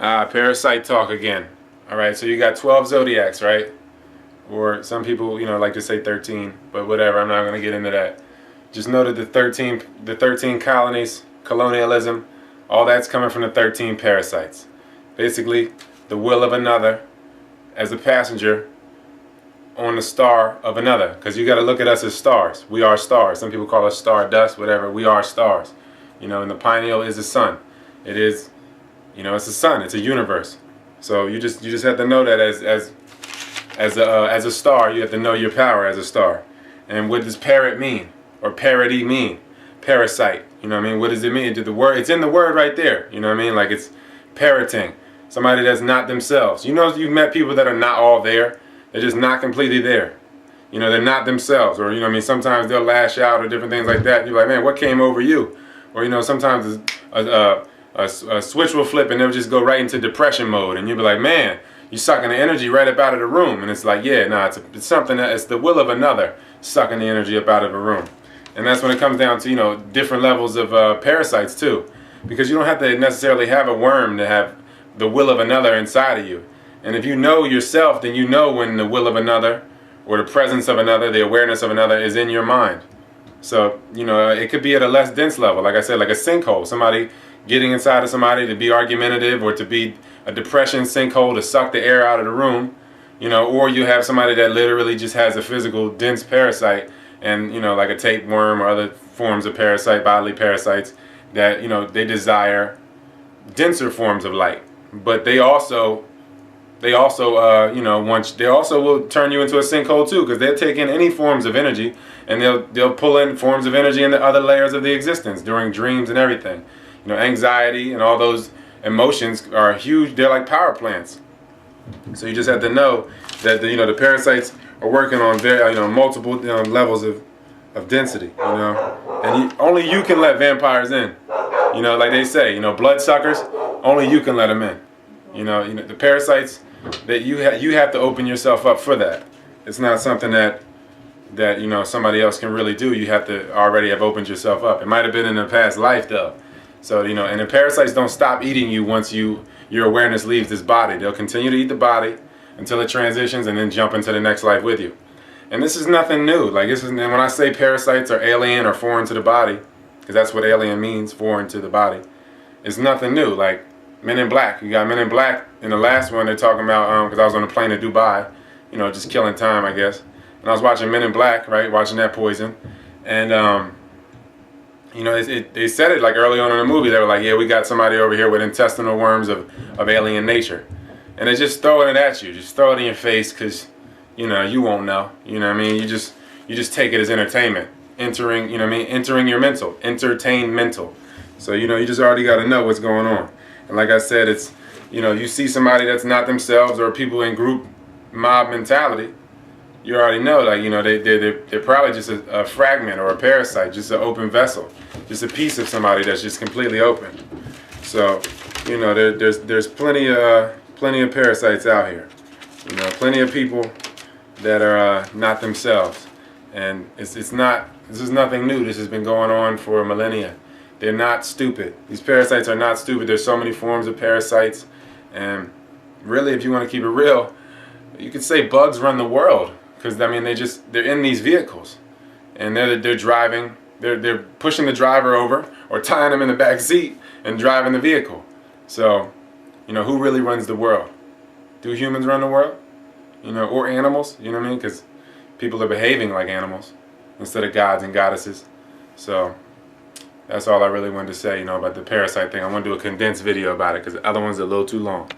Parasite talk again. All right, so you got 12 zodiacs, right? Or some people, like to say 13, but whatever. I'm not going to get into that. Just know that the 13 colonies, colonialism, all that's coming from the 13 parasites. Basically, the will of another as a passenger on the star of another. Because you got to look at us as stars. We are stars. Some people call us stardust, whatever. We are stars. And the pineal is the sun. It is, it's the sun. It's a universe. So you just have to know that as a star, you have to know your power as a star. And what does parrot mean, or parody mean? Parasite. What does it mean? The word, it's in the word right there. Like it's parroting. Somebody that's not themselves. You've met people that are not all there. They're just not completely there. They're not themselves. Or sometimes they'll lash out or different things like that. You're like, man, what came over you? Or sometimes a switch will flip and they'll just go right into depression mode, and you'll be like, man, you're sucking the energy right up out of the room. And it's like, yeah, nah, it's something that it's the will of another sucking the energy up out of a room. And that's when it comes down to different levels of parasites too, because you don't have to necessarily have a worm to have the will of another inside of you. And if you know yourself, then you know when the will of another or the presence of another, the awareness of another is in your mind. So it could be at a less dense level, like I said, like a sinkhole. Somebody getting inside of somebody to be argumentative, or to be a depression sinkhole to suck the air out of the room, or you have somebody that literally just has a physical dense parasite, and like a tapeworm or other forms of parasite, bodily parasites, that they desire denser forms of light, but they also will turn you into a sinkhole too, because they'll take in any forms of energy, and they'll pull in forms of energy into other layers of the existence during dreams and everything. Anxiety and all those emotions are huge. They're like power plants. So you just have to know that the parasites are working on very multiple levels of density. And only you can let vampires in. Like they say, bloodsuckers. Only you can let them in. The parasites, that you have to open yourself up for that. It's not something that somebody else can really do. You have to already have opened yourself up. It might have been in a past life though. So and the parasites don't stop eating you once your awareness leaves this body. They'll continue to eat the body until it transitions, and then jump into the next life with you. And this is nothing new. Like when I say parasites are alien or foreign to the body, because that's what alien means, foreign to the body. It's nothing new. Like Men in Black. You got Men in Black in the last one. They're talking about because I was on a plane to Dubai, just killing time, I guess. And I was watching Men in Black, right? Watching that Poison, and they said it like early on in the movie. They were like, yeah, we got somebody over here with intestinal worms of alien nature. And they're just throwing it at you. Just throw it in your face, because, you won't know. You just take it as entertainment. Entering your mental. Entertain mental. So, you just already got to know what's going on. And like I said, it's, you see somebody that's not themselves, or people in group mob mentality, you already know, like, they're probably just a fragment or a parasite, just an open vessel, just a piece of somebody that's just completely open. So, there's plenty of parasites out here. Plenty of people that are not themselves, and this is nothing new. This has been going on for millennia. They're not stupid. These parasites are not stupid. There's so many forms of parasites, and really, if you want to keep it real, you could say bugs run the world. Because they're in these vehicles, and they're driving, they're pushing the driver over, or tying them in the back seat and driving the vehicle. So, who really runs the world? Do humans run the world? Or animals? Because people are behaving like animals instead of gods and goddesses. So that's all I really wanted to say, about the parasite thing. I want to do a condensed video about it, because the other one's a little too long.